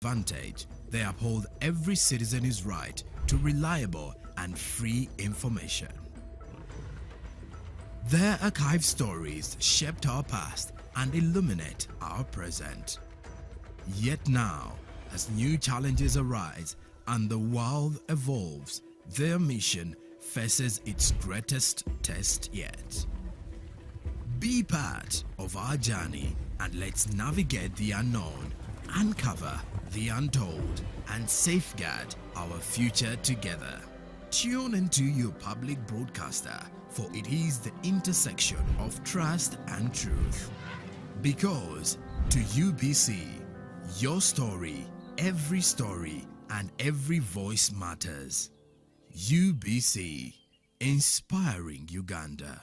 advantage, they uphold every citizen's right to reliable and free information. Their archived stories shaped our past and illuminate our present. Yet now, as new challenges arise and the world evolves, their mission faces its greatest test yet. Be part of our journey and let's navigate the unknown, uncover the untold, and safeguard our future together. Tune into your public broadcaster, for it is the intersection of trust and truth. Because to UBC, your story, and every voice matters. UBC, inspiring Uganda.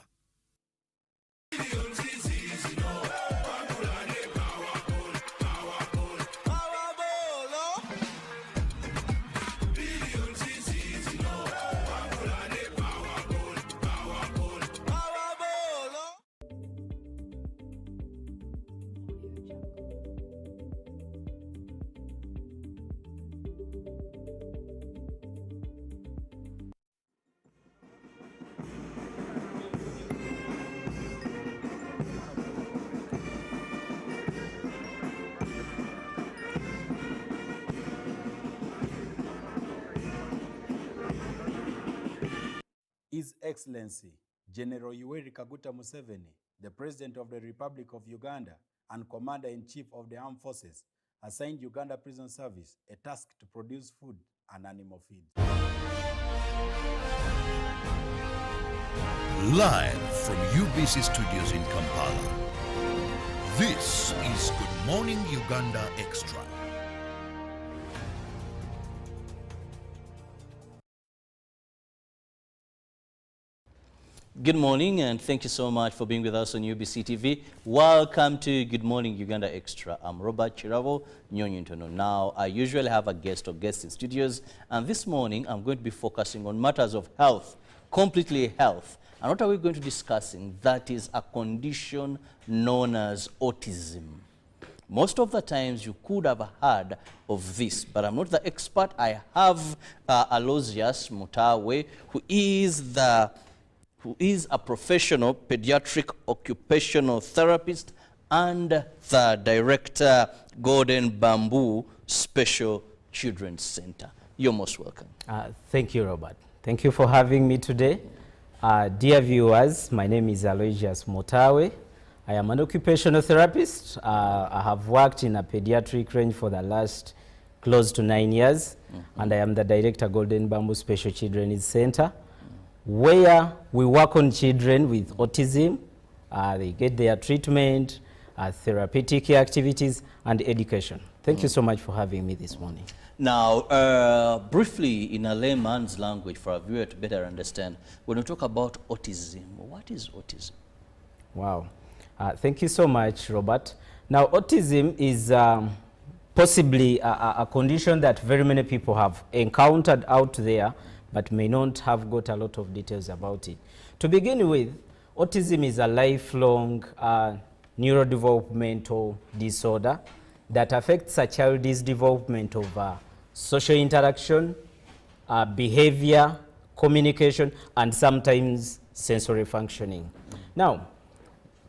His Excellency General Yoweri Kaguta Museveni, the President of the Republic of Uganda and Commander-in-Chief of the Armed Forces, assigned Uganda Prison Service a task to produce food and animal feed. Live from UBC Studios in Kampala, this is Good Morning Uganda Extra. Good morning and thank you so much for being with us on UBC TV. Welcome to Good Morning Uganda Extra. I'm Robert Chiravo Nyonyintono. Now, I usually have a guest or guests in studios, and this morning I'm going to be focusing on matters of health, completely health. And what are we going to be discussing? That is a condition known as autism. Most of the times you could have heard of this, but I'm not the expert. I have Aloysius Mutawe, who is a professional pediatric occupational therapist and the director, Golden Bamboo Special Children's Center. You're most welcome. Thank you, Robert. Thank you for having me today. Dear viewers, my name is Aloysius Mutawe. I am an occupational therapist. I have worked in a pediatric range for the last close to 9 years, and I am the director, Golden Bamboo Special Children's Center, where we work on children with autism. They get their treatment, therapeutic activities, and education. Thank you so much for having me this morning. Now, briefly, in a layman's language, for our viewer to better understand, when we talk about autism, what is autism? Wow. Thank you so much, Robert. Now, autism is possibly a condition that very many people have encountered out there, but may not have got a lot of details about it. To begin with, autism is a lifelong neurodevelopmental disorder that affects a child's development of social interaction, behavior, communication, and sometimes sensory functioning. Now,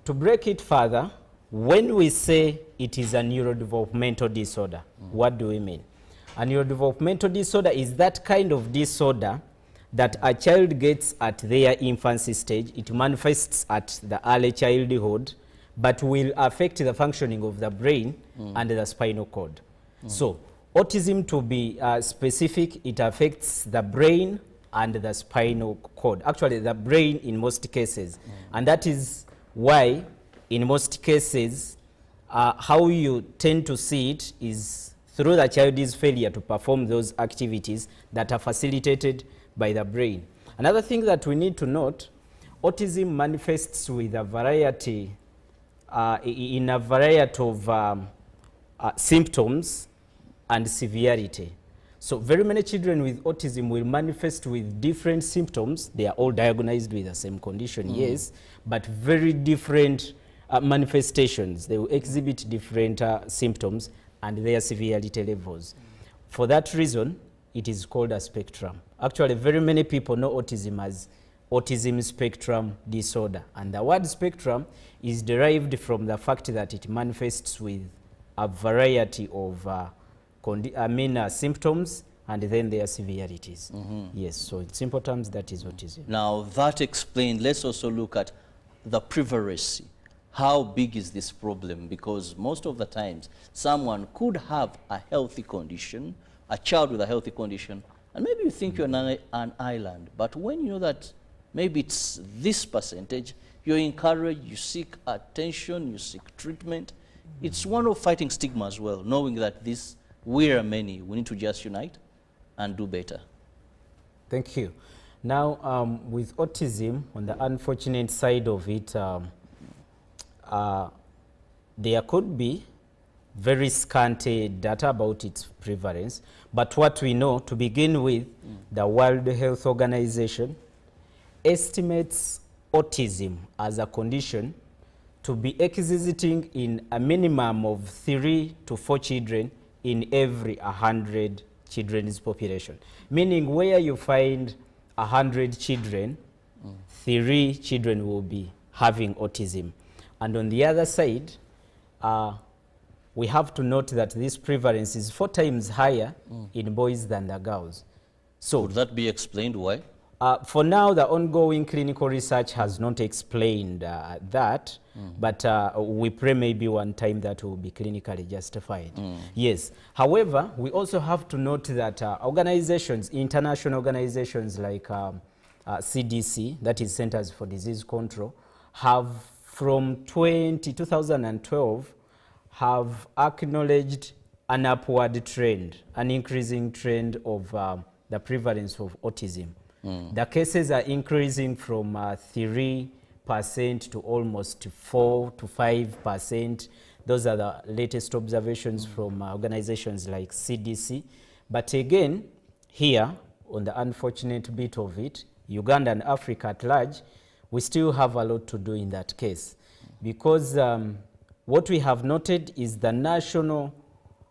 to break it further, when we say it is a neurodevelopmental disorder, what do we mean? A neurodevelopmental disorder is that kind of disorder that a child gets at their infancy stage. It manifests at the early childhood, but will affect the functioning of the brain and the spinal cord. So, autism, to be specific, it affects the brain and the spinal cord. Actually, the brain in most cases. And that is why, in most cases, how you tend to see it is through the child's failure to perform those activities that are facilitated by the brain. Another thing that we need to note, autism manifests with a variety, in a variety of symptoms and severity. So very many children with autism will manifest with different symptoms. They are all diagnosed with the same condition, yes, but very different manifestations. They will exhibit different symptoms and their severity levels. For that reason, it is called a spectrum. Actually, very many people know autism as autism spectrum disorder. And the word spectrum is derived from the fact that it manifests with a variety of symptoms and then their severities. Yes, so in simple terms, that is autism. Now, that explained, let's also look at the prevalence. How big is this problem? Because most of the times, someone could have a healthy condition, a child with a healthy condition, and maybe you think you're an island, but when you know that maybe it's this percentage, you're encouraged, you seek attention, you seek treatment. It's one of fighting stigma as well, knowing that we are many, we need to just unite and do better. Thank you. Now, with autism, on the unfortunate side of it, there could be very scanty data about its prevalence, but what we know, to begin with, the World Health Organization estimates autism as a condition to be existing in a minimum of 3 to 4 children in every 100 children's population. Meaning where you find 100 children, 3 children will be having autism. And on the other side, we have to note that this prevalence is 4 times higher in boys than the girls. So would that be explained why? For now, the ongoing clinical research has not explained that, but we pray maybe one time that will be clinically justified. Yes. However, we also have to note that organizations, international organizations like CDC, that is Centers for Disease Control, have from 2012 have acknowledged an upward trend, an increasing trend of the prevalence of autism. The cases are increasing from 3% to almost 4 to 5%. Those are the latest observations from organizations like CDC. But again, here, on the unfortunate bit of it, Uganda and Africa at large, we still have a lot to do in that case. Because what we have noted is the National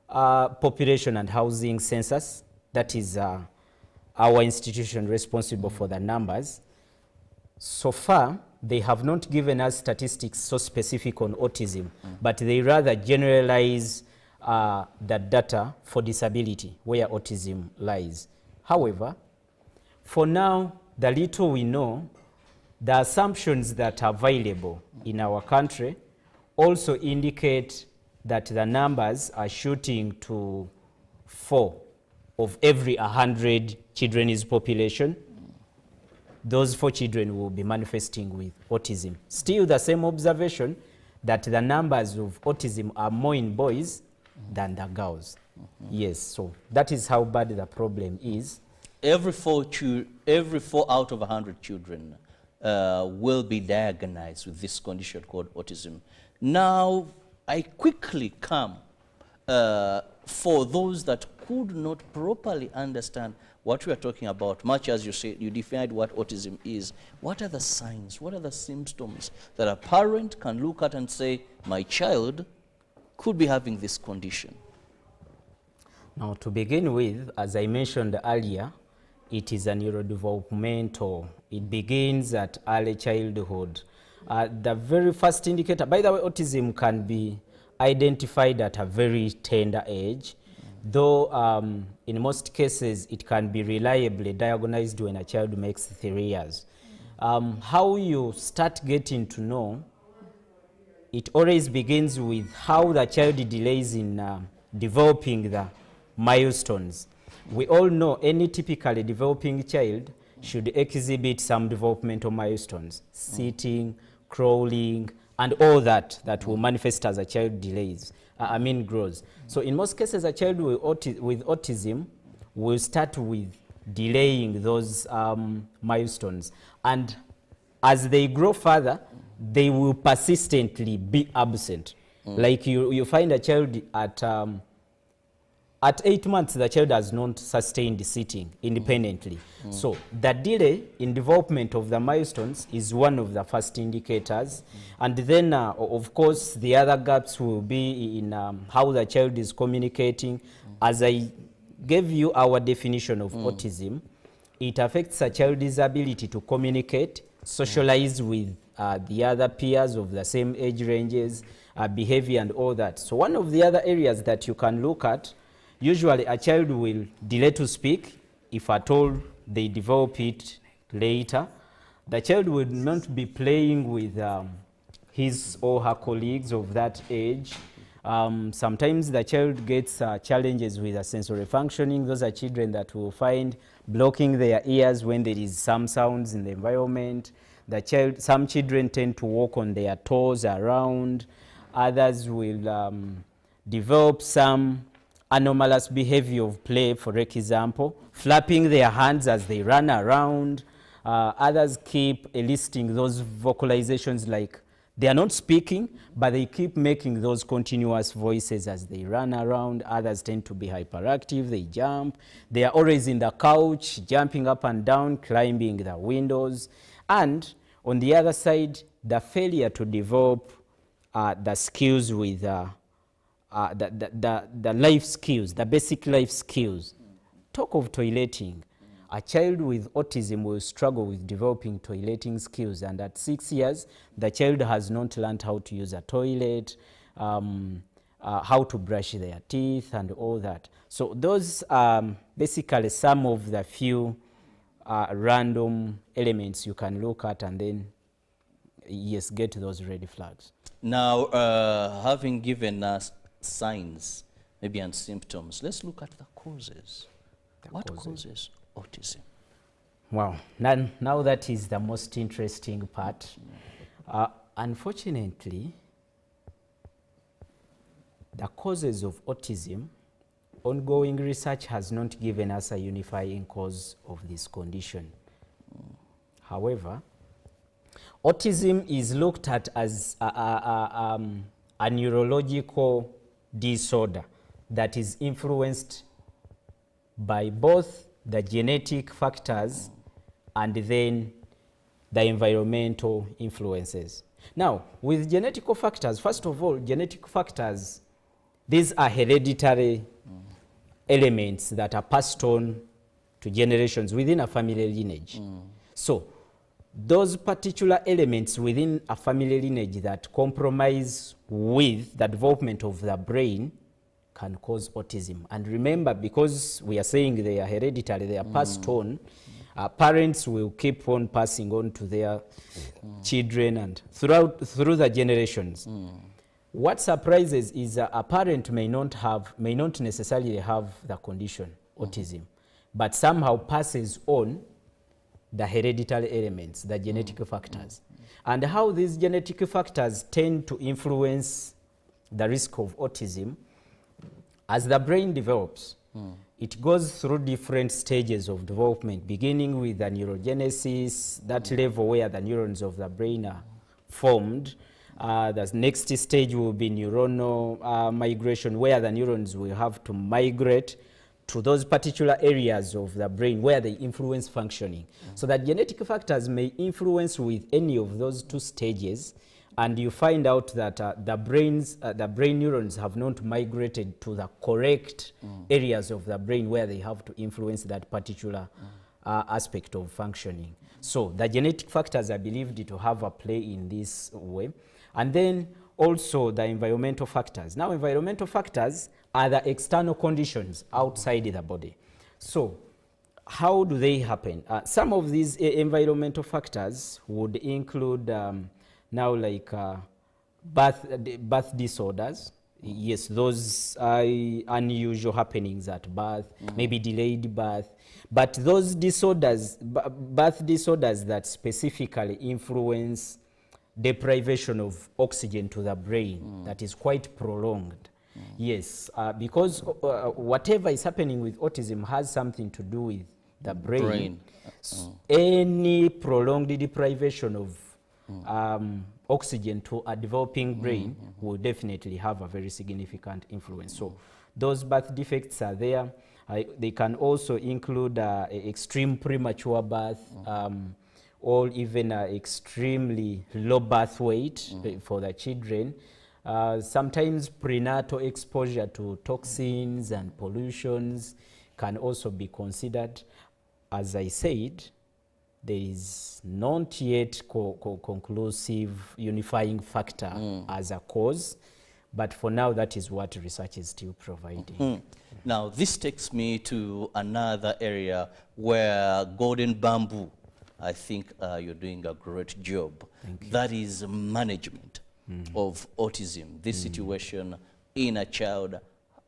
Population and Housing Census, that is our institution responsible for the numbers. So far, they have not given us statistics so specific on autism, but they rather generalize the data for disability, where autism lies. However, for now, the little we know, the assumptions that are available in our country also indicate that the numbers are shooting to 4 of every 100 children's population. Those 4 children will be manifesting with autism. Still the same observation that the numbers of autism are more in boys than the girls. Yes, so that is how bad the problem is. Every 4 out of 100 children will be diagnosed with this condition called autism. Now, I quickly come for those that could not properly understand what we are talking about, much as you said, you defined what autism is. What are the signs, what are the symptoms that a parent can look at and say, my child could be having this condition? Now, to begin with, as I mentioned earlier, it is a neurodevelopmental. It begins at early childhood. The very first indicator, by the way, autism can be identified at a very tender age, though in most cases it can be reliably diagnosed when a child makes 3 years. How you start getting to know, it always begins with how the child delays in developing the milestones. We all know any typically developing child should exhibit some developmental milestones, sitting, crawling, and all that will manifest as a child grows. So in most cases, a child with autism will start with delaying those milestones. And as they grow further, they will persistently be absent. Like you find a child at at 8 months, the child has not sustained sitting independently. So the delay in development of the milestones is one of the first indicators. And then, of course, the other gaps will be in how the child is communicating. As I gave you our definition of autism, it affects a child's ability to communicate, socialize with the other peers of the same age ranges, behavior and all that. So one of the other areas that you can look at, usually a child will delay to speak if at all they develop it later. The child will not be playing with his or her colleagues of that age. Sometimes the child gets challenges with sensory functioning. Those are children that will find blocking their ears when there is some sounds in the environment. Some children tend to walk on their toes around. Others will develop some anomalous behavior of play, for example, flapping their hands as they run around. Others keep eliciting those vocalizations, like they are not speaking, but they keep making those continuous voices as they run around. Others tend to be hyperactive, they jump. They are always in the couch, jumping up and down, climbing the windows. And on the other side, the failure to develop the skills with the life skills, the basic life skills. Talk of toileting. A child with autism will struggle with developing toileting skills, and at 6 years, the child has not learned how to use a toilet, how to brush their teeth, and all that. So those are basically some of the few random elements you can look at, and then, yes, get those red flags. Now, having given us signs, maybe and symptoms, let's look at the causes. What causes autism? Wow, now that is the most interesting part. Unfortunately, the causes of autism, ongoing research has not given us a unifying cause of this condition. However, autism is looked at as a neurological disorder that is influenced by both the genetic factors and then the environmental influences. Now, with genetic factors, first of all, genetic factors, these are hereditary elements that are passed on to generations within a family lineage. So, those particular elements within a family lineage that compromise with the development of the brain can cause autism. And remember, because we are saying they are hereditary, they are passed on, parents will keep on passing on to their children and through the generations. What surprises is a parent may not necessarily have the condition, autism, but somehow passes on the hereditary elements, the genetic factors. And how these genetic factors tend to influence the risk of autism. As the brain develops, it goes through different stages of development, beginning with the neurogenesis, that level where the neurons of the brain are formed. The next stage will be neuronal migration, where the neurons will have to migrate to those particular areas of the brain where they influence functioning. So that genetic factors may influence with any of those two stages, and you find out that the brain neurons have not migrated to the correct areas of the brain where they have to influence that particular aspect of functioning. So the genetic factors are believed to have a play in this way. And then also the environmental factors. Now, environmental factors are the external conditions outside the body. So how do they happen? Some of these environmental factors would include now like birth disorders. Yes, those are unusual happenings at birth, maybe delayed birth. But those disorders, birth disorders that specifically influence deprivation of oxygen to the brain, that is quite prolonged. Yes, because whatever is happening with autism has something to do with the brain. Any prolonged deprivation of oxygen to a developing brain will definitely have a very significant influence. So those birth defects are there. They can also include extreme premature birth, or even extremely low birth weight for the children. Sometimes prenatal exposure to toxins and pollutions can also be considered. As I said, there is not yet conclusive unifying factor as a cause, but for now that is what research is still providing. Now this takes me to another area where Golden Bamboo, I think you're doing a great job. That is management of autism, this situation in a child.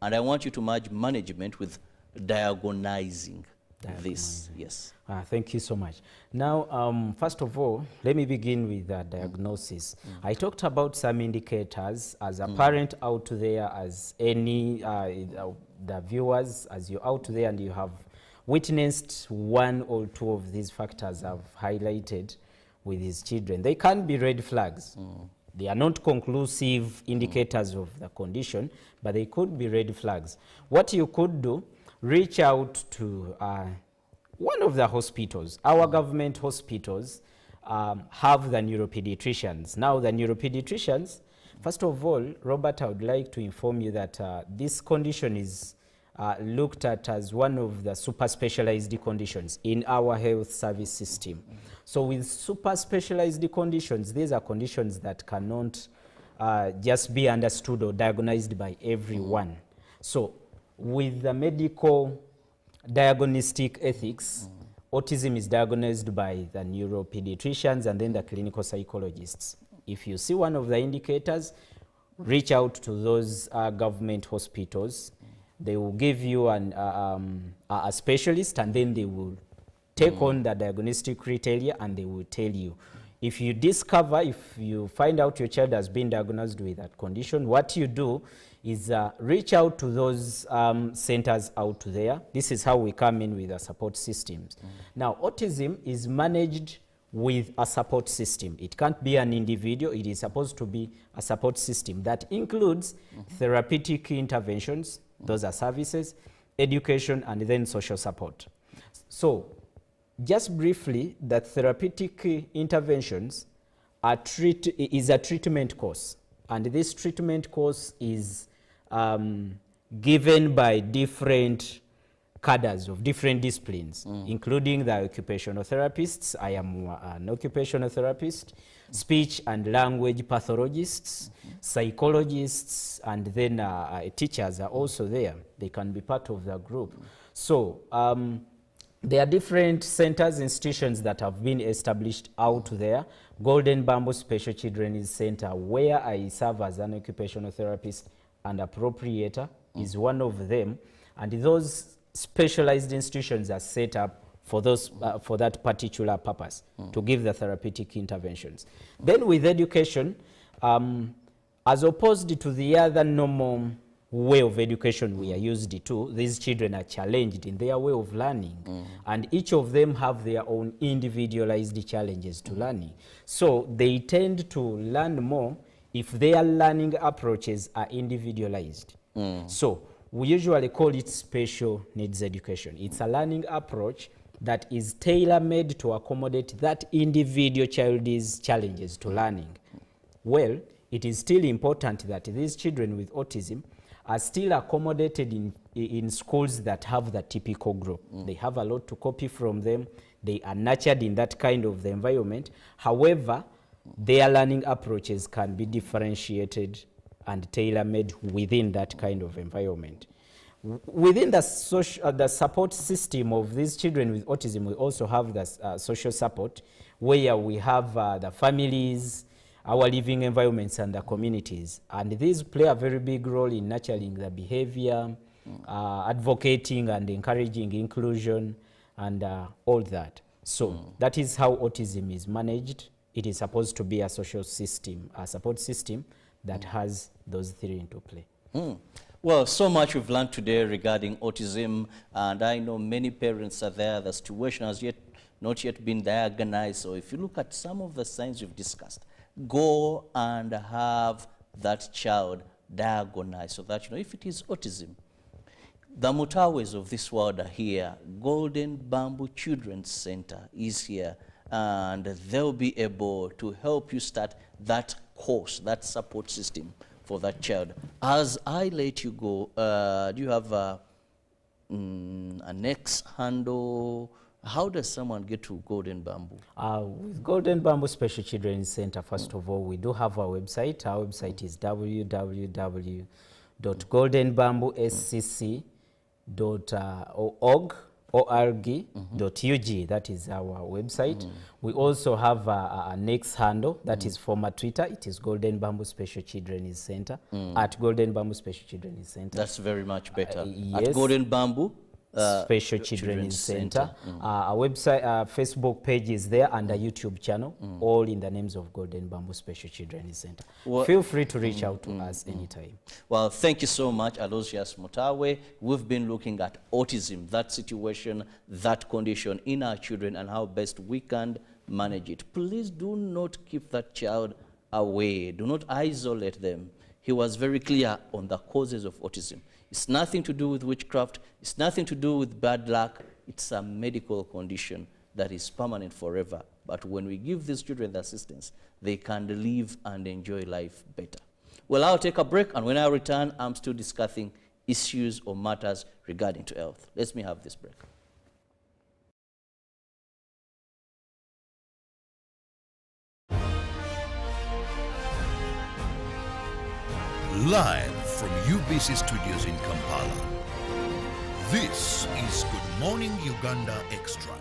And I want you to merge management with diagnosing this. Yes. Thank you so much. Now, first of all, let me begin with the diagnosis. I talked about some indicators. As a parent out there, as any the viewers, as you're out there and you have witnessed one or two of these factors I've highlighted with his children, they can be red flags. They are not conclusive indicators of the condition, but they could be red flags. What you could do, reach out to one of the hospitals. Our government hospitals have the neuropediatricians. Now the neuropediatricians, first of all, Robert, I would like to inform you that this condition is looked at as one of the super specialized conditions in our health service system. So with super specialized conditions, these are conditions that cannot just be understood or diagnosed by everyone. So with the medical diagnostic ethics, autism is diagnosed by the neuropediatricians and then the clinical psychologists. If you see one of the indicators, reach out to those government hospitals. They will give you a specialist, and then they will take on the diagnostic criteria and they will tell you. If you discover, if you find out your child has been diagnosed with that condition, what you do is reach out to those centers out there. This is how we come in with the support systems. Now, autism is managed with a support system. It can't be an individual. It is supposed to be a support system that includes therapeutic interventions, those are services, education, and then social support. So, just briefly, the therapeutic interventions is a treatment course, and this treatment course is given by different cadres of different disciplines, including the occupational therapists. I am an occupational therapist, speech and language pathologists, psychologists, and then teachers are also there. They can be part of the group. So there are different centers, institutions that have been established out there. Golden Bamboo Special Children's Center, where I serve as an occupational therapist and appropriator, is one of them. And those specialized institutions are set up for those for that particular purpose, to give the therapeutic interventions. Then with education, as opposed to the other normal way of education we are used to, these children are challenged in their way of learning, and each of them have their own individualized challenges to learning. So they tend to learn more if their learning approaches are individualized. So we usually call it special needs education. It's a learning approach that is tailor-made to accommodate that individual child's challenges to learning. Well, it is still important that these children with autism are still accommodated in schools that have the typical group. They have a lot to copy from them. They are nurtured in that kind of the environment. However, their learning approaches can be differentiated and tailor-made within that kind of environment. Within the support system of these children with autism, we also have the social support, where we have the families, our living environments, and the communities. And these play a very big role in nurturing the behavior, advocating and encouraging inclusion, and all that. So that is how autism is managed. It is supposed to be a social system, a support system that has those three into play. Well, so much we've learned today regarding autism, and I know many parents are there. The situation has not yet been diagnosed. So if you look at some of the signs we've discussed, go and have that child diagnosed so that, if it is autism, The Mutawes of this world are here. Golden Bamboo Children's Center is here, and they'll be able to help you start that course, that support system for that child. As I let you go, do you have an X handle? How does someone get to Golden Bamboo? With Golden Bamboo Special Children's Center, first of all, we do have our website. Our website is www.goldenbamboo.scc.org.ug. That is our website. We also have an X handle, that is former Twitter. It is Golden Bamboo Special Children's Center, at Golden Bamboo Special Children's Center. That's very much better. Yes. At Golden Bamboo Special Children's Center. Our website, Facebook page is there, and a YouTube channel, all in the names of Golden Bamboo Special Children's Center. Well, feel free to reach out to us anytime. Well, thank you so much, Aloysius Mutawe. We've been looking at autism, that situation, that condition in our children, and how best we can manage it. Please do not keep that child away. Do not isolate them. He was very clear on the causes of autism. It's nothing to do with witchcraft. It's nothing to do with bad luck. It's a medical condition that is permanent forever. But when we give these children the assistance, they can live and enjoy life better. Well, I'll take a break, and when I return, I'm still discussing issues or matters regarding to health. Let me have this break. Live from UBC Studios in Kampala. This is Good Morning Uganda Extra.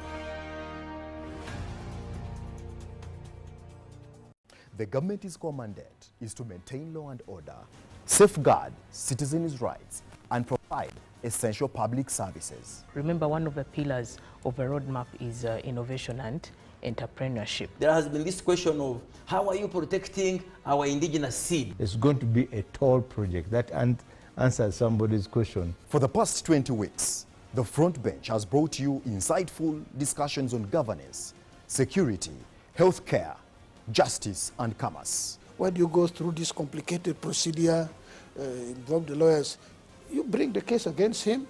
The government's core mandate is to maintain law and order, safeguard citizens' rights, and provide essential public services. Remember, one of the pillars of a roadmap is innovation and entrepreneurship. There has been this question of how are you protecting our indigenous seed? It's going to be a tall project. That answers somebody's question. For the past 20 weeks, the front bench has brought you insightful discussions on governance, security, healthcare, justice, and commerce. When you go through this complicated procedure, involve the lawyers, you bring the case against him,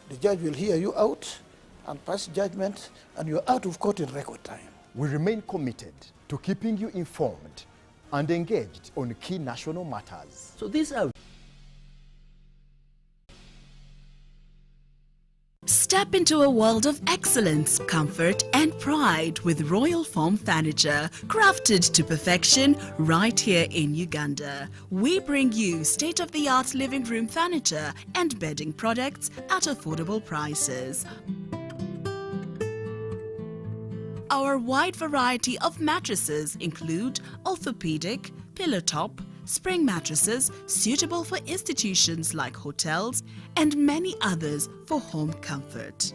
the judge will hear you out and pass judgment, and you're out of court in record time. We remain committed to keeping you informed and engaged on key national matters. So these are Step into a world of excellence, comfort and pride with Royal Foam Furniture, crafted to perfection right here in Uganda. We bring you state-of-the-art living room furniture and bedding products at affordable prices. Our wide variety of mattresses include orthopedic, pillow top, spring mattresses suitable for institutions like hotels, and many others for home comfort.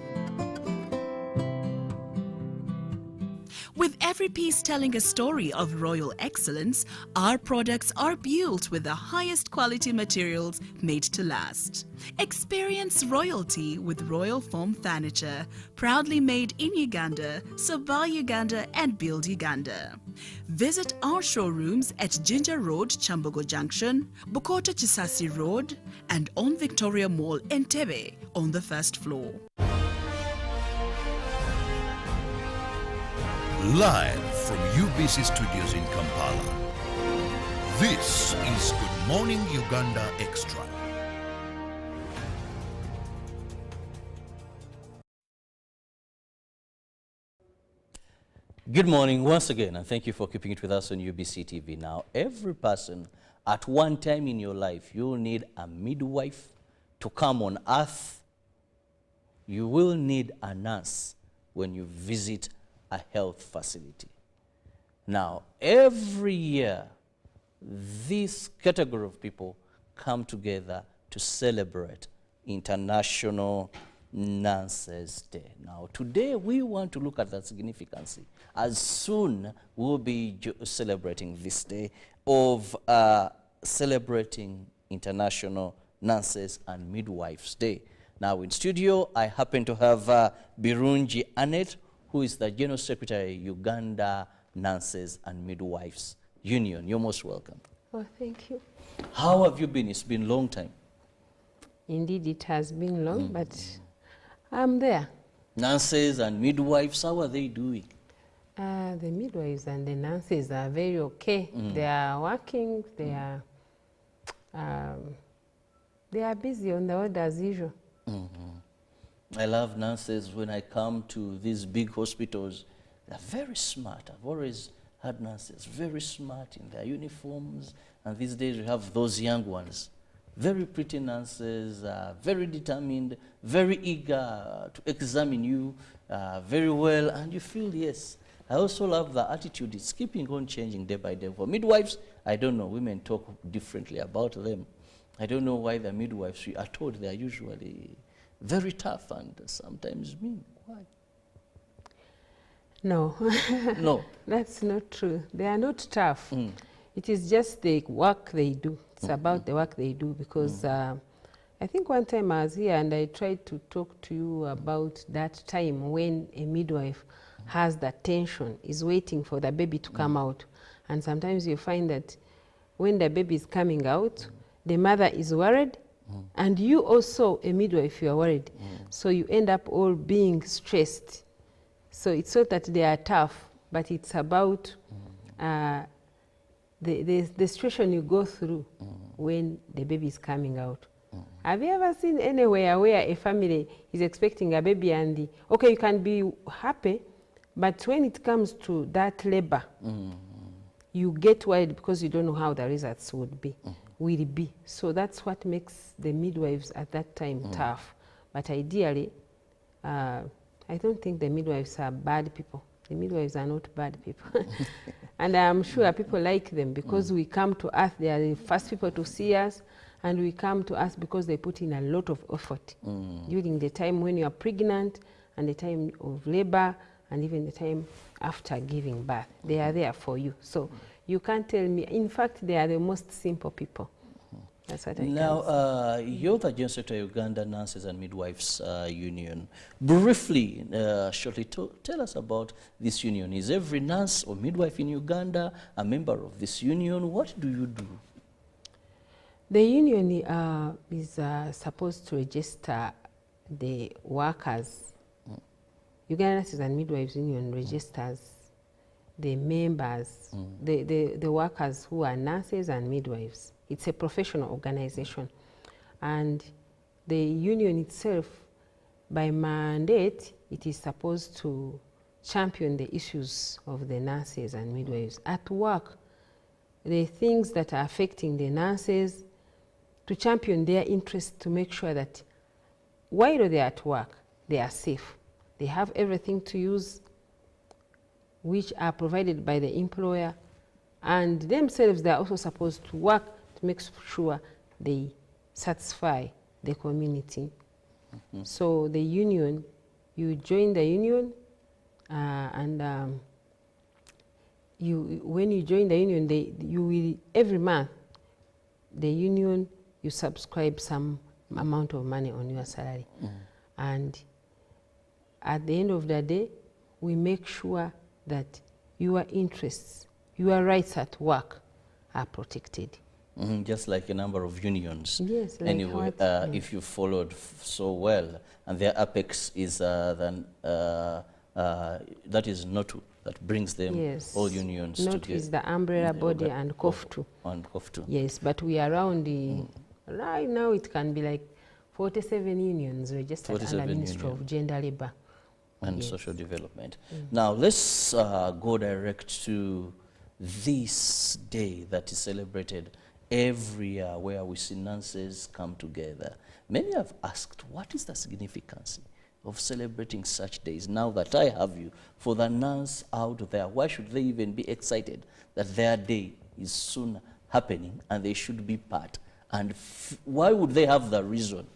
With every piece telling a story of royal excellence, our products are built with the highest quality materials made to last. Experience royalty with Royal Foam Furniture, proudly made in Uganda, so buy Uganda and build Uganda. Visit our showrooms at Ginger Road, Chambogo Junction, Bukota Chisasi Road, and on Victoria Mall, Entebbe, on the first floor. Live from UBC Studios in Kampala. This is Good Morning Uganda Extra. Good morning once again, and thank you for keeping it with us on UBC TV. Now, every person at one time in your life, you'll need a midwife to come on earth. You will need a nurse when you visit a health facility. Now, every year, this category of people come together to celebrate International Nurses Day. Now, today we want to look at that significance. As soon we'll be celebrating this day of celebrating International Nurses and Midwives Day. Now, in studio, I happen to have Birungi Annette, who is the General Secretary, Uganda Nurses and Midwives Union. You're most welcome. Oh, thank you. How have you been? It's been a long time. Indeed, it has been long, but I'm there. Nurses and midwives, how are they doing? The midwives and the nurses are very okay. They are working, they are busy on the ward as usual. I love nurses. When I come to these big hospitals, they're very smart. I've always had nurses very smart in their uniforms, and these days we have those young ones. Very pretty nurses, very determined, very eager to examine you very well, and you feel, yes. I also love the attitude. It's keeping on changing day by day. For midwives, I don't know. Women talk differently about them. I don't know why the midwives, we are told they are usually very tough and sometimes mean. Why? No. No. That's not true. They are not tough. It is just the work they do. It's about the work they do, because I think one time I was here and I tried to talk to you about that time when a midwife has that tension, is waiting for the baby to come out. And sometimes you find that when the baby is coming out, the mother is worried, and you also, a midwife, you are worried. So you end up all being stressed. So it's not that they are tough, but it's about the situation you go through when the baby is coming out. Have you ever seen anywhere where a family is expecting a baby and, okay, you can be happy, but when it comes to that labor, you get worried because you don't know how the results will be. So that's what makes the midwives at that time tough. But ideally, I don't think the midwives are bad people. The midwives are not bad people. And I'm sure people like them because we come to us, they are the first people to see us, and we come to us because they put in a lot of effort during the time when you are pregnant and the time of labor and even the time after giving birth. They are there for you. So you can't tell me. In fact, they are the most simple people. That's what I can say. Now, you're the General Secretary of Uganda Nurses and Midwives Union. Briefly, shortly, tell us about this union. Is every nurse or midwife in Uganda a member of this union? What do you do? The union is supposed to register the workers. Uganda Nurses and Midwives Union registers the members, the workers who are nurses and midwives. It's a professional organization. And the union itself, by mandate, it is supposed to champion the issues of the nurses and midwives. At work, the things that are affecting the nurses, to champion their interests, to make sure that while they're at work, they are safe. They have everything to use, which are provided by the employer, and themselves, they are also supposed to work to make sure they satisfy the community. So the union, you join the union, and when you join the union, you will, every month, the union, you subscribe some amount of money on your salary. And at the end of the day, we make sure that your interests, your rights at work are protected. Just like a number of unions. Yes. Like anyway, if you followed so well, and their apex is that is NOTU, that brings them all unions together. NOTU is the umbrella body, and COFTU. And COFTU. Yes, but we are around the, right now it can be like 47 unions registered under the Ministry of Gender, Labour and Social Development. Now let's go direct to this day that is celebrated every year, where we see nurses come together. Many have asked, what is the significance of celebrating such days? Now that I have you, for the nurse out there, why should they even be excited that their day is soon happening and they should be part? And why would they have the reason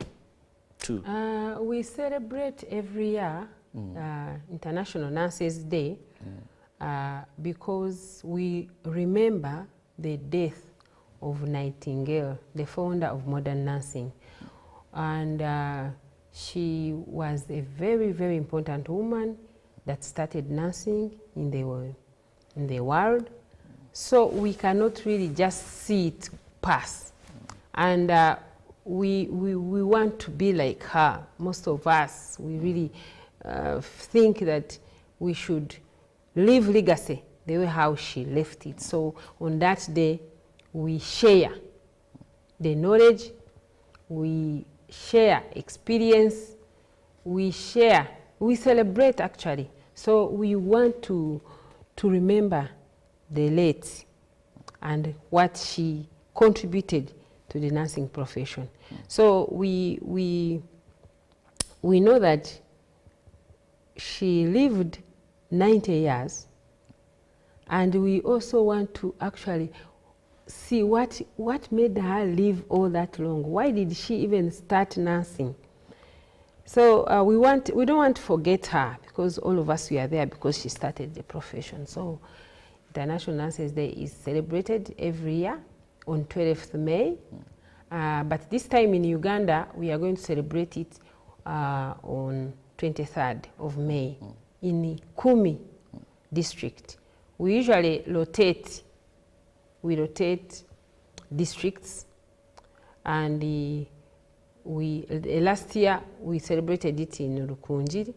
to? We celebrate every year International Nurses Day because we remember the death of Nightingale, the founder of modern nursing. And she was a very, very important woman that started nursing in the world. So we cannot really just see it pass. And we want to be like her. Most of us, we really think that we should leave legacy the way how she left it. So on that day, we share the knowledge, we share experience, we celebrate actually. So we want to remember the late and what she contributed to the nursing profession. So we know that she lived 90 years, and we also want to actually see what made her live all that long. Why did she even start nursing? So we don't want to forget her, because all of us were there because she started the profession. So International Nurses Day is celebrated every year on 12th May. But this time in Uganda, we are going to celebrate it on 23rd of May in Kumi district. We usually rotate districts, and last year we celebrated it in Rukunjiri,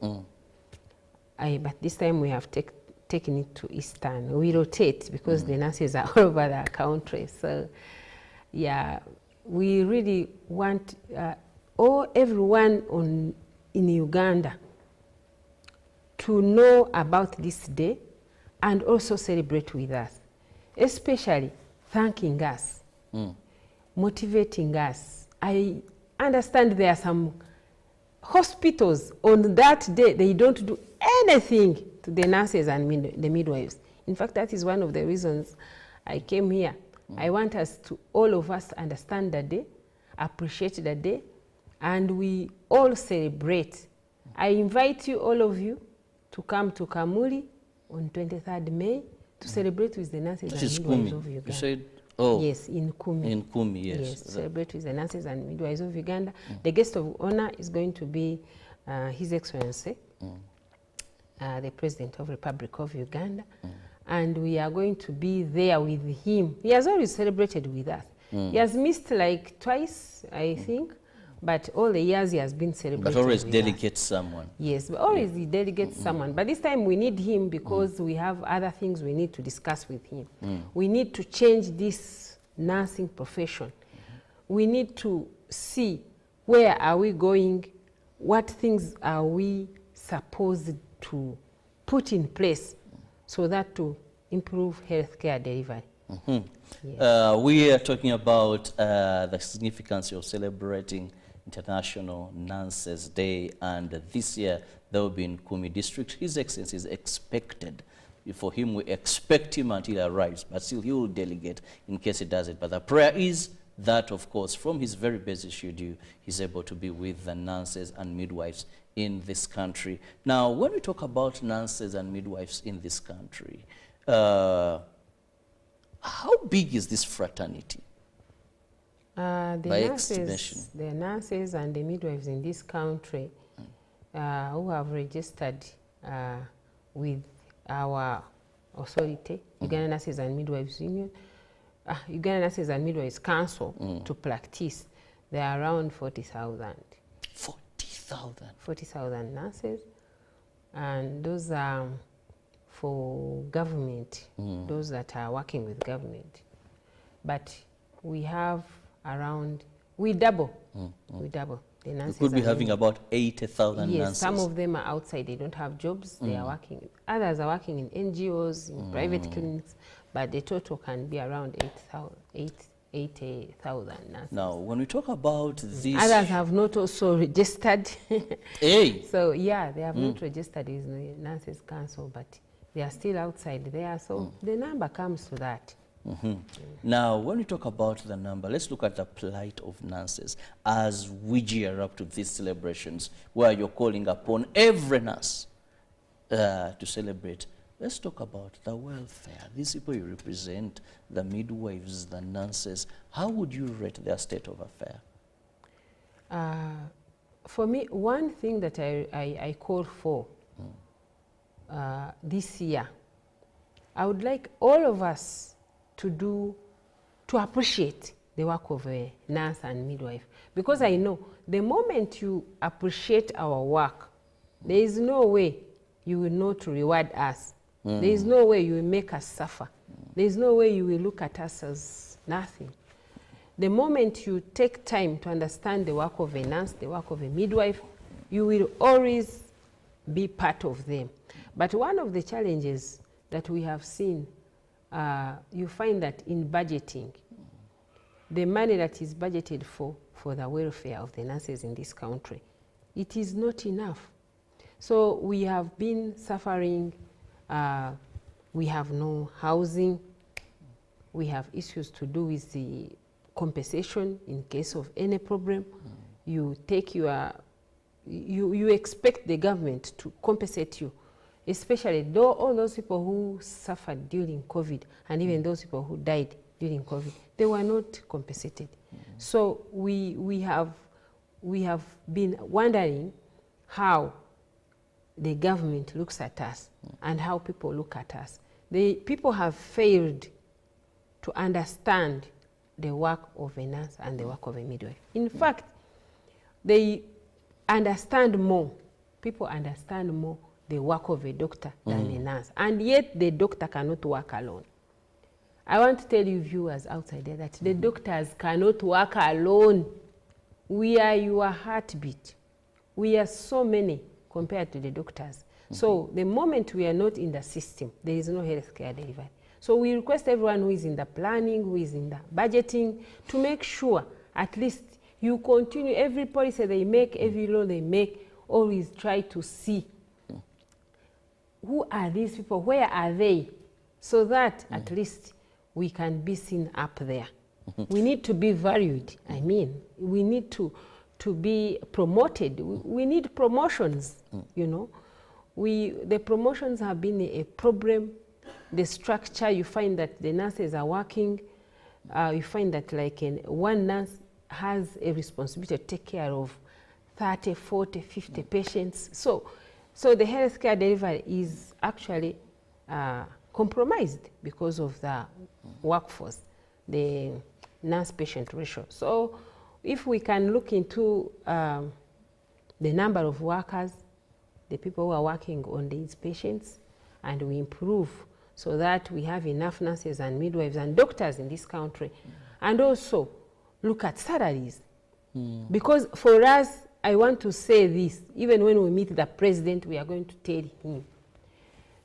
but this time we have taken it to Eastern. We rotate because the nurses are all over the country. So yeah, we really want everyone in Uganda to know about this day and also celebrate with us, especially thanking us, motivating us. I understand there are some hospitals on that day, they don't do anything to the nurses and the midwives. In fact, that is one of the reasons I came here. I want all of us to understand the day, appreciate the day, and we all celebrate. I invite you, all of you, to come to Kamuli on 23rd May to celebrate with the nurses and midwives of Uganda. You said, oh. Yes, in Kumi. In Kumi, yes. Yes, celebrate with the nurses and midwives of Uganda. The guest of honor is going to be His Excellency, the President of the Republic of Uganda. And we are going to be there with him. He has always celebrated with us. He has missed like twice, I think, but all the years he has been celebrating. But always delegates someone. Yes, but always he delegates someone. But this time we need him because we have other things we need to discuss with him. We need to change this nursing profession. We need to see where are we going, what things are we supposed to put in place so that to improve healthcare delivery. Yes. We are talking about the significance of celebrating International Nurses Day, and this year they will be in Kumi district. His Excellency is expected. For him, we expect him until he arrives, but still he will delegate in case he does it. But the prayer is that, of course, from his very busy schedule, he's able to be with the nurses and midwives in this country. Now, when we talk about nurses and midwives in this country, how big is this fraternity? The nurses and the midwives in this country who have registered with our authority, Uganda Nurses and Midwives Union, Uganda Nurses and Midwives Council, to practice, there are around 40,000. 40,000? 40,000 nurses, and those are for government, those that are working with government. But we have around, we double. The nurses. We could be having about 80,000 yes, nurses. Some of them are outside, they don't have jobs, they are working. Others are working in NGOs, in private clinics, but the total can be around 80,000 nurses. Now, when we talk about this... Others have not also registered. Hey. So, yeah, they have not registered with the Nurses Council, but they are still outside there, so the number comes to that. Now, when we talk about the number, let's look at the plight of nurses as we gear up to these celebrations where you're calling upon every nurse to celebrate. Let's talk about the welfare. These people you represent, the midwives, the nurses, how would you rate their state of affair? For me, one thing that I call for this year, I would like all of us to appreciate the work of a nurse and midwife. Because I know the moment you appreciate our work, there is no way you will not reward us. There is no way you will make us suffer. There is no way you will look at us as nothing. The moment you take time to understand the work of a nurse, the work of a midwife, you will always be part of them. But one of the challenges that we have seen, you find that in budgeting, the money that is budgeted for the welfare of the nurses in this country, it is not enough. So we have been suffering, we have no housing, we have issues to do with the compensation in case of any problem. You take your, you expect the government to compensate you, especially though all those people who suffered during COVID and even those people who died during COVID, they were not compensated. So we have been wondering how the government looks at us and how people look at us. The people have failed to understand the work of a nurse and the work of a midwife. In fact, they understand more, people understand more the work of a doctor than a nurse, and yet the doctor cannot work alone. I want to tell you viewers outside there that the doctors cannot work alone. We are your heartbeat. We are so many compared to the doctors. So the moment we are not in the system, there is no healthcare delivery. So we request everyone who is in the planning, who is in the budgeting, to make sure at least you continue every policy they make, every law they make, always try to see who are these people, where are they, so that at least we can be seen up there. We need to be valued. I mean, we need to be promoted. We need promotions, you know. The promotions have been a problem. The structure, you find that the nurses are working. You find that like one nurse has a responsibility to take care of 30, 40, 50 patients. So the healthcare delivery is actually compromised because of the workforce, the nurse-patient ratio. So if we can look into the number of workers, the people who are working on these patients, and we improve so that we have enough nurses and midwives and doctors in this country, and also look at salaries. Because for us, I want to say this, even when we meet the president, we are going to tell him,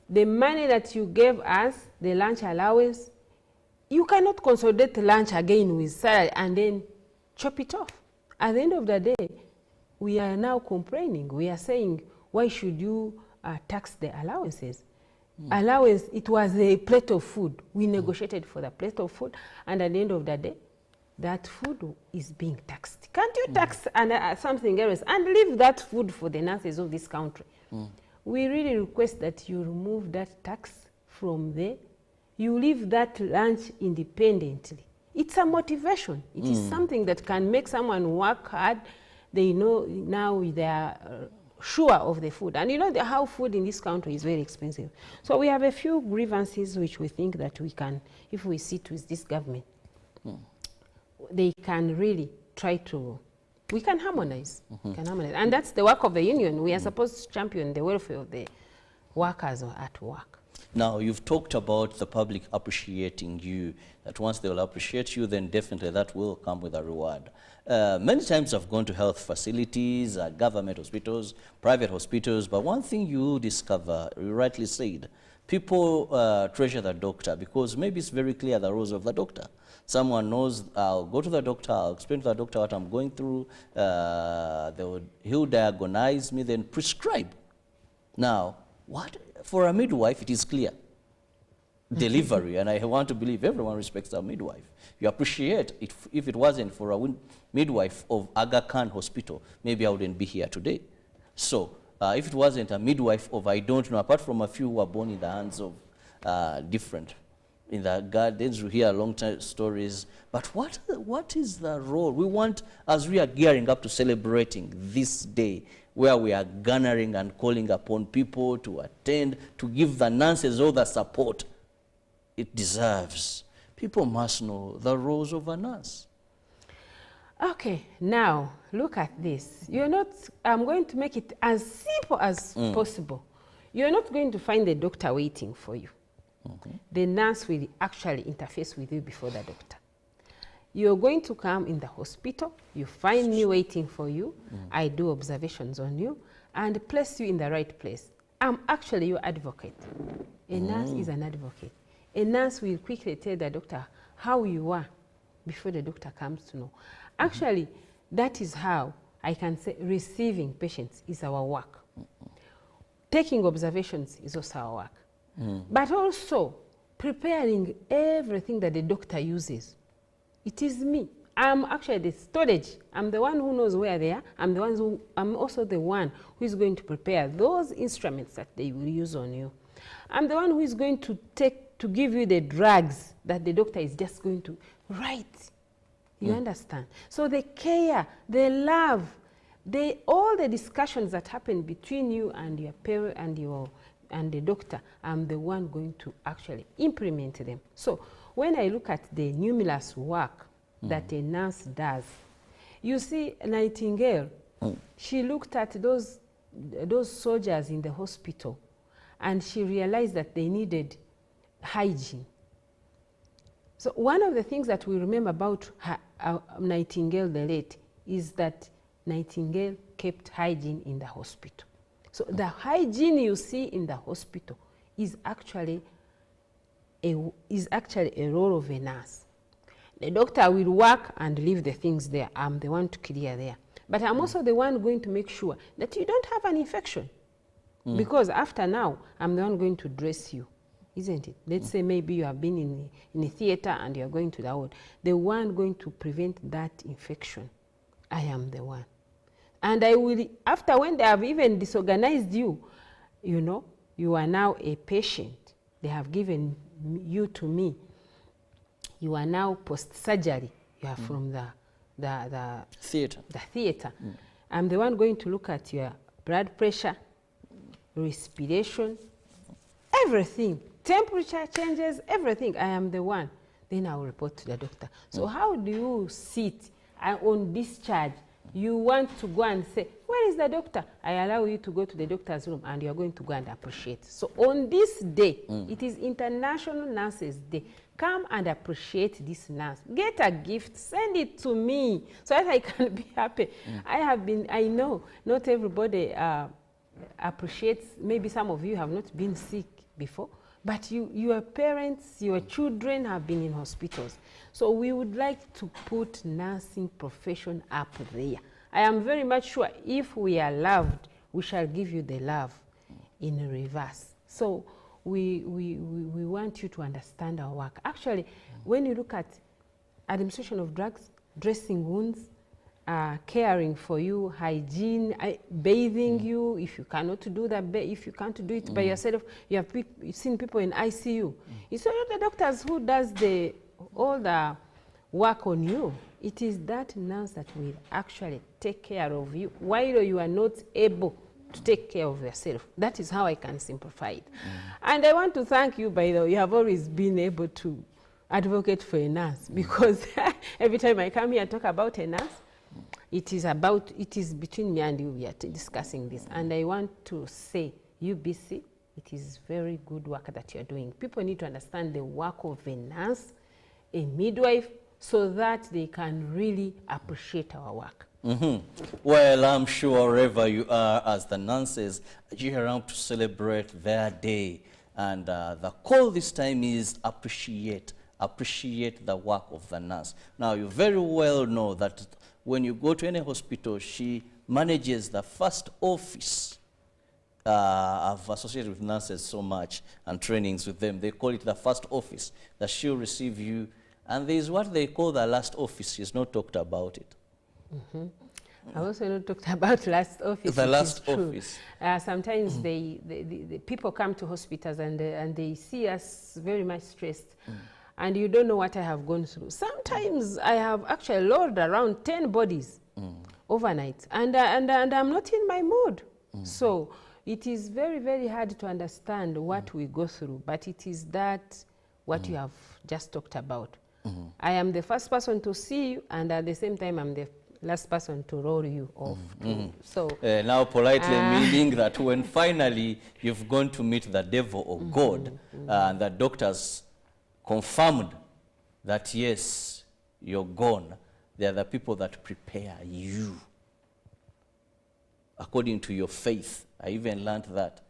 the money that you gave us, the lunch allowance, you cannot consolidate lunch again with salary and then chop it off. At the end of the day, we are now complaining. We are saying, why should you tax the allowances? Allowance, it was a plate of food. We negotiated for the plate of food, and at the end of the day, that food is being taxed. Can't you tax something else and leave that food for the nurses of this country? We really request that you remove that tax from there. You leave that lunch independently. It's a motivation. It is something that can make someone work hard. They know now they are sure of the food. And you know how food in this country is very expensive. So we have a few grievances which we think that we can, if we sit with this government, they can really try to, we can harmonize. Can harmonize. And that's the work of the union. We are supposed to champion the welfare of the workers at work. Now, you've talked about the public appreciating you, that once they will appreciate you, then definitely that will come with a reward. Many times I've gone to health facilities, government hospitals, private hospitals, but one thing you discover, you rightly said, people treasure the doctor because maybe it's very clear the roles of the doctor. Someone knows, I'll go to the doctor, I'll explain to the doctor what I'm going through, he'll diagnose me, then prescribe. Now, for a midwife, it is clear. Delivery, and I want to believe everyone respects our midwife. You appreciate it. If it wasn't for a midwife of Aga Khan Hospital, maybe I wouldn't be here today. So if it wasn't a midwife of, I don't know, apart from a few who were born in the hands of different, in the gardens, we hear long-term stories. But what is the role? We want, as we are gearing up to celebrating this day, where we are garnering and calling upon people to attend, to give the nurses all the support it deserves. People must know the roles of a nurse. Okay, now look at this. You're not, I'm going to make it as simple as possible. You're not going to find the doctor waiting for you. The nurse will actually interface with you before the doctor. You're going to come in the hospital, you find me waiting for you, I do observations on you, and place you in the right place. I'm actually your advocate. A nurse is an advocate. A nurse will quickly tell the doctor how you are before the doctor comes to know. Actually, that is how I can say receiving patients is our work. Taking observations is also our work. But also preparing everything that the doctor uses. It is me. I'm actually the storage. I'm the one who knows where they are. I'm also the one who is going to prepare those instruments that they will use on you. I'm the one who is going to give you the drugs that the doctor is just going to write. You understand? So the care, the love, all the discussions that happen between you and your parent and the doctor, I'm the one going to actually implement them. So when I look at the numerous work that a nurse does, you see Nightingale, she looked at those soldiers in the hospital and she realized that they needed hygiene. So one of the things that we remember about Nightingale the late is that Nightingale kept hygiene in the hospital. So the hygiene you see in the hospital is actually a role of a nurse. The doctor will work and leave the things there. I'm the one to clear there. But I'm also the one going to make sure that you don't have an infection. Because after now, I'm the one going to dress you. Isn't it? Let's say maybe you have been in a theater and you're going to the ward. The one going to prevent that infection, I am the one. And I will, after when they have even disorganized you, you know, you are now a patient. They have given you to me. You are now post-surgery. You are from the theater. I'm the one going to look at your blood pressure, respiration, everything. Temperature changes, everything. I am the one. Then I will report to the doctor. So how do you sit on discharge? You want to go and say, where is the doctor? I allow you to go to the doctor's room and you're going to go and appreciate. So on this day, it is International Nurses Day. Come and appreciate this nurse. Get a gift, send it to me so that I can be happy. I know not everybody appreciates, maybe some of you have not been sick before, but your parents, your children have been in hospitals. So we would like to put nursing profession up there. I am very much sure if we are loved, we shall give you the love in reverse. So we want you to understand our work. Actually, when you look at administration of drugs, dressing wounds, caring for you, hygiene, bathing you, if you cannot do that, if you can't do it by yourself, you've seen people in ICU. It's not the doctors who does all the work on you. It is that nurse that will actually take care of you while you are not able to take care of yourself. That is how I can simplify it. And I want to thank you, by the way. You have always been able to advocate for a nurse, because every time I come here and talk about a nurse, it is between me and you we are discussing this. And I want to say, UBC, it is very good work that you're doing. People need to understand the work of a nurse, a midwife, so that they can really appreciate our work. Well, I'm sure wherever you are as the nurses, you're around to celebrate their day. And the call this time is appreciate the work of the nurse. Now, you very well know that when you go to any hospital, she manages the first office. I've associated with nurses so much and trainings with them. They call it the first office, that she'll receive you. And there's what they call the last office. She's not talked about it. I also not talked about last office. The last office. Sometimes the people come to hospitals and they see us very much stressed. And you don't know what I have gone through. Sometimes I have actually loaded around 10 bodies overnight, and I'm not in my mood. So it is very, very hard to understand what we go through, but it is that what you have just talked about. I am the first person to see you, and at the same time, I'm the last person to roll you off. So now politely meaning that when finally you've gone to meet the devil or God, and the doctors confirmed that yes, you're gone, they are the people that prepare you according to your faith. I even learned that.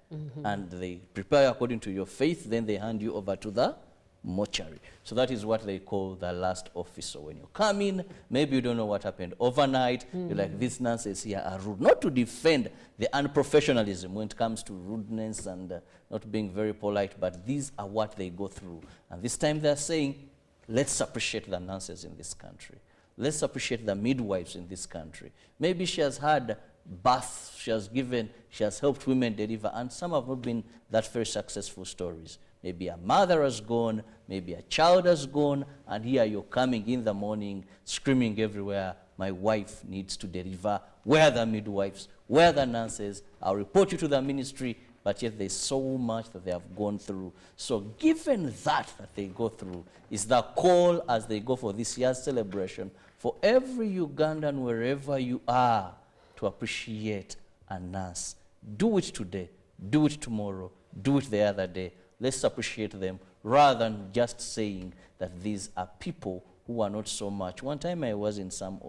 And they prepare according to your faith, then they hand you over to the mortuary. So that is what they call the last office. So when you come in, maybe you don't know what happened overnight, you're like, these nurses here are rude. Not to defend the unprofessionalism when it comes to rudeness and not being very polite, but these are what they go through. And this time they're saying, let's appreciate the nurses in this country. Let's appreciate the midwives in this country. Maybe she has had birth, she has helped women deliver, and some have not been that very successful stories. Maybe a mother has gone, maybe a child has gone, and here you're coming in the morning, screaming everywhere, my wife needs to deliver. Where are the midwives? Where are the nurses? I'll report you to the ministry, but yet there's so much that they have gone through. So given that they go through, is the call as they go for this year's celebration for every Ugandan, wherever you are, to appreciate a nurse. Do it today, do it tomorrow, do it the other day. Let's appreciate them rather than just saying that these are people who are not so much. One time I was in some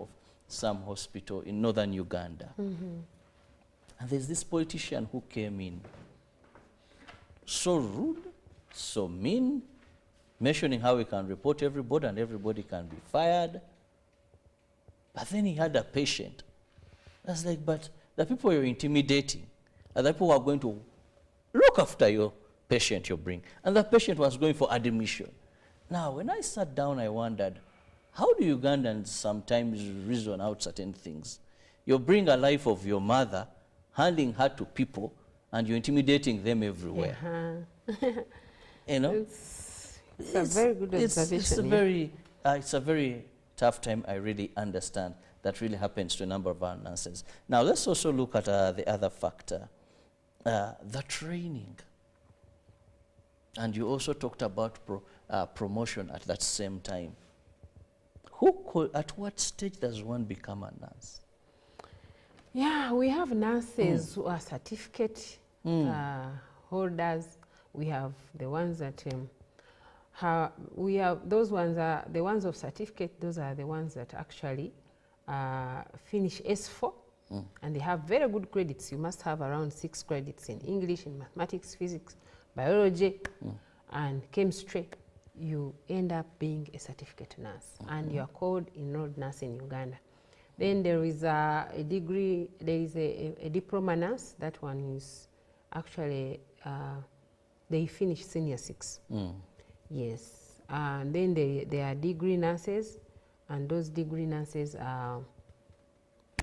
hospital in northern Uganda, and there's this politician who came in, so rude, so mean, mentioning how he can report everybody and everybody can be fired. But then he had a patient. I was like, but the people you're intimidating are the people who are going to look after your patient you bring. And the patient was going for admission. Now, when I sat down, I wondered, how do Ugandans sometimes reason out certain things? You bring a life of your mother, handing her to people, and you're intimidating them everywhere. You know? It's a very good observation. It's a very tough time, I really understand. That really happens to a number of our nurses. Now, let's also look at the other factor, the training. And you also talked about promotion at that same time. At what stage does one become a nurse? Yeah, we have nurses who are certificate holders. We have the ones that those ones are the ones of certificate. Those are the ones that actually finish S4, and they have very good credits. You must have around 6 credits in English, in mathematics, physics, biology, and chemistry. You end up being a certificate nurse, and you are called enrolled nurse in Uganda. Then there is a degree, there is a diploma nurse. That one is actually, they finish senior 6. Yes. And then there are degree nurses, and those degree nurses,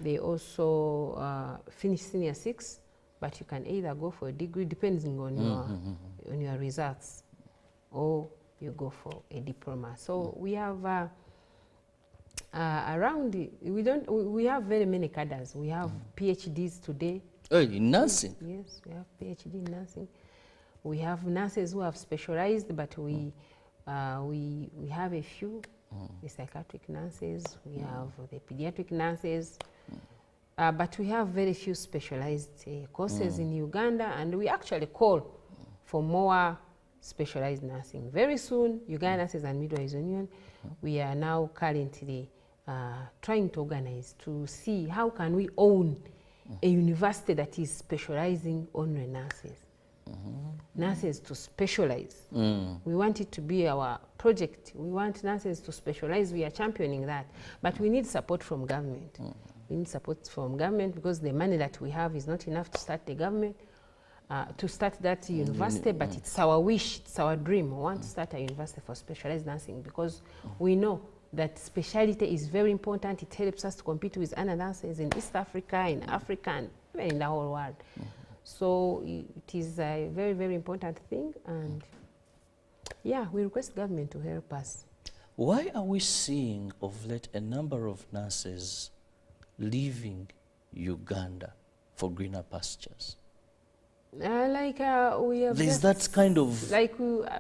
they also finish senior 6, but you can either go for a degree depending on your results, or you go for a diploma. So we have we have very many cadres. We have PhDs today. Oh, in nursing? Yes, we have PhD in nursing. We have nurses who have specialized, but we have a few, the psychiatric nurses, we have the pediatric nurses, but we have very few specialized courses in Uganda, and we actually call for more specialized nursing. Very soon, Uganda Nurses and Midwives Union, we are now currently trying to organize to see how can we own a university that is specializing only nurses. Nurses to specialize. We want it to be our project. We want nurses to specialize. We are championing that. But we need support from government. We need support from government because the money that we have is not enough to start the government, to start that university, but it's our wish, it's our dream. We want to start a university for specialized nursing because we know that specialty is very important. It helps us to compete with other nurses in East Africa, in Africa, and even in the whole world. So it is a very, very important thing, and yeah, we request government to help us. Why are we seeing of late a number of nurses leaving Uganda for greener pastures? We have There's that kind of,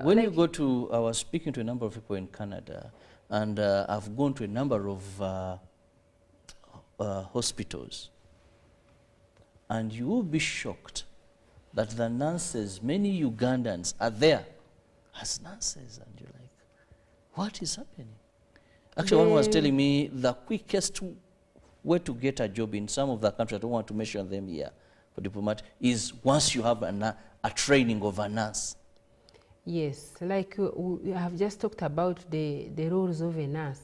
when you go to, I was speaking to a number of people in Canada, and I've gone to a number of hospitals, and you will be shocked that the nurses, many Ugandans are there as nurses, and you're like, what is happening? Actually, one was telling me the quickest way to get a job in some of the countries, I don't want to mention them here for diplomat, is once you have a training of a nurse. Yes, like we have just talked about the roles of a nurse.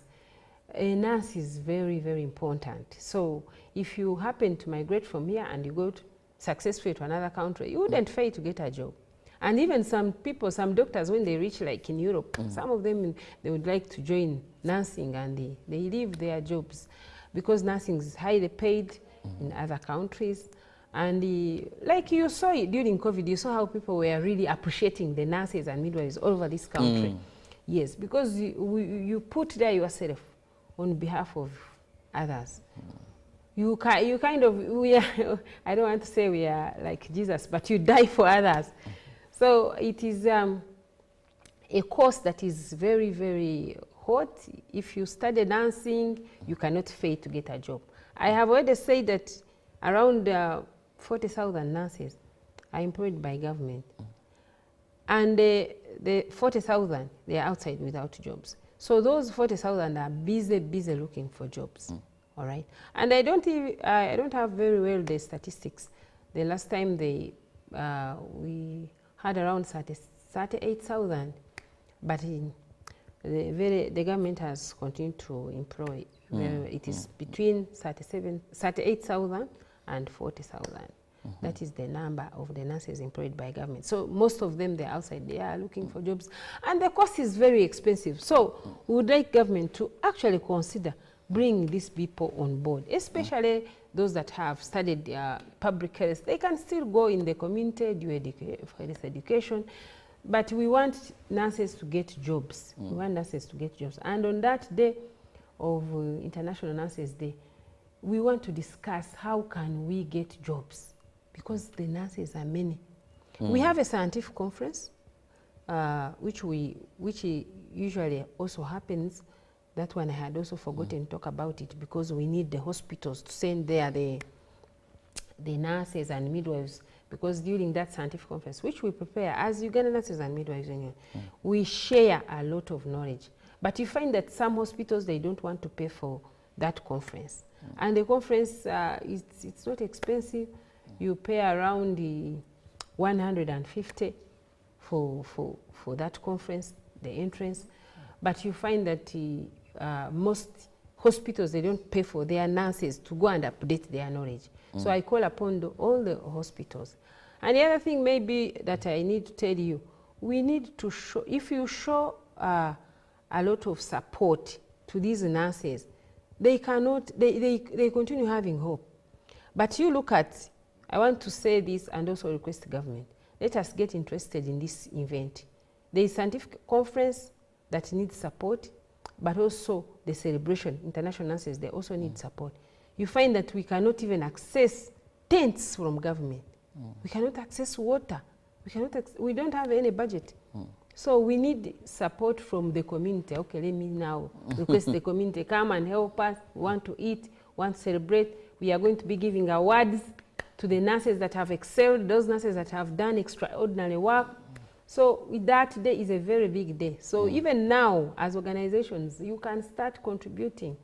A nurse is very, very important. So if you happen to migrate from here and you go successfully to another country, you wouldn't fail to get a job. And even some people, some doctors, when they reach like in Europe, some of them, they would like to join nursing, and they leave their jobs because nursing is highly paid in other countries. And like you saw it during COVID, you saw how people were really appreciating the nurses and midwives all over this country. Yes, because you put there yourself on behalf of others. You kind of, I don't want to say we are like Jesus, but you die for others. So it is a course that is very, very hot. If you study dancing, you cannot fail to get a job. I have already said that around 40,000 nurses are employed by government. And the 40,000, they are outside without jobs. So those 40,000 are busy looking for jobs. All right. And I don't have very well the statistics. The last time we had around 38,000, but the government has continued to employ. It is between 38,000 and 40,000. That is the number of the nurses employed by government. So most of them, they're outside, they are looking for jobs. And the cost is very expensive. So we would like government to actually consider bringing these people on board, especially those that have studied public health. They can still go in the community, do health education, but we want nurses to get jobs. We want nurses to get jobs. And on that day of International Nurses Day, we want to discuss how can we get jobs, because the nurses are many. We have a scientific conference, which usually also happens. That one I had also forgotten to talk about it, because we need the hospitals to send there the nurses and midwives, because during that scientific conference, which we prepare as Uganda Nurses and Midwives Union, we share a lot of knowledge. But you find that some hospitals, they don't want to pay for that conference. And the conference, it's not expensive. You pay around the 150 for that conference, the entrance. But you find that most hospitals, they don't pay for their nurses to go and update their knowledge. So I call upon all the hospitals. And the other thing maybe that I need to tell you, we need to show, if you show a lot of support to these nurses, they continue having hope. But you look at, I want to say this and also request the government, let us get interested in this event. There is a scientific conference that needs support, but also the celebration, International Nurses, they also need support. You find that we cannot even access tents from government. We cannot access water. We don't have any budget. So we need support from the community. Okay, let me now request the community, come and help us. We want to eat, want to celebrate. We are going to be giving awards to the nurses that have excelled, those nurses that have done extraordinary work. So that day is a very big day. So even now, as organizations, you can start contributing.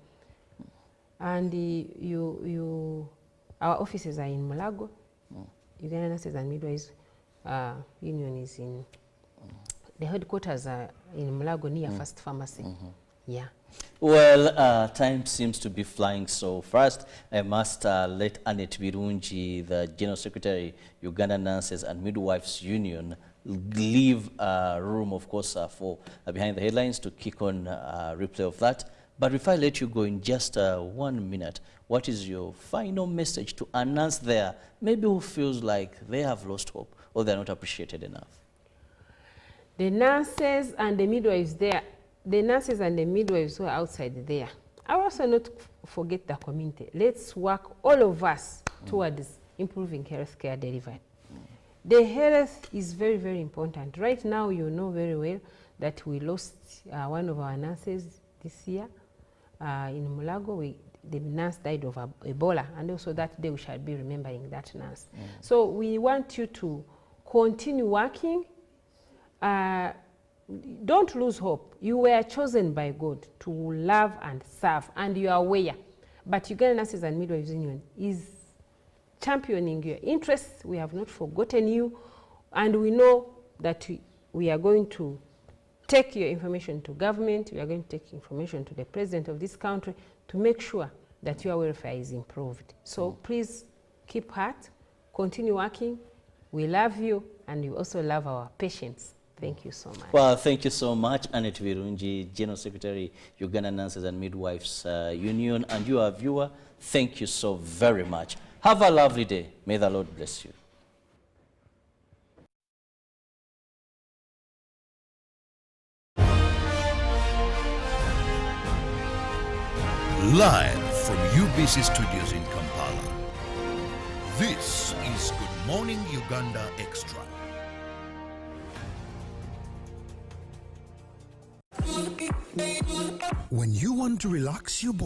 And our offices are in Mulago. Uganda Nurses and Midwives Union is in, the headquarters are in Mulago near First Pharmacy. Yeah. Well, time seems to be flying so fast. I must let Annette Birungi, the General Secretary, Uganda Nurses and Midwives Union, leave room, of course, for Behind the Headlines to kick on replay of that. But if I let you go in just 1 minute, what is your final message to announce there, maybe who feels like they have lost hope or they're not appreciated enough? The nurses and the midwives there, the nurses and the midwives who are outside there, I also not forget the community. Let's work, all of us, towards improving healthcare delivery. The health is very, very important. Right now, you know very well that we lost one of our nurses this year. In Mulago, the nurse died of Ebola, and also that day we shall be remembering that nurse. So we want you to continue working. Don't lose hope. You were chosen by God to love and serve, and you are aware. But Uganda Nurses and Midwives Union is championing your interests. We have not forgotten you, and we know that we are going to take your information to government. We are going to take information to the president of this country to make sure that your welfare is improved. So please keep heart, continue working. We love you, and we also love our patients. Thank you so much. Well, thank you so much, Annette Virungi, General Secretary, Uganda Nurses and Midwives Union, and you, our viewer, thank you so very much. Have a lovely day. May the Lord bless you. Live from UBC Studios in Kampala, this is Good Morning Uganda Extra. When you want to relax your body,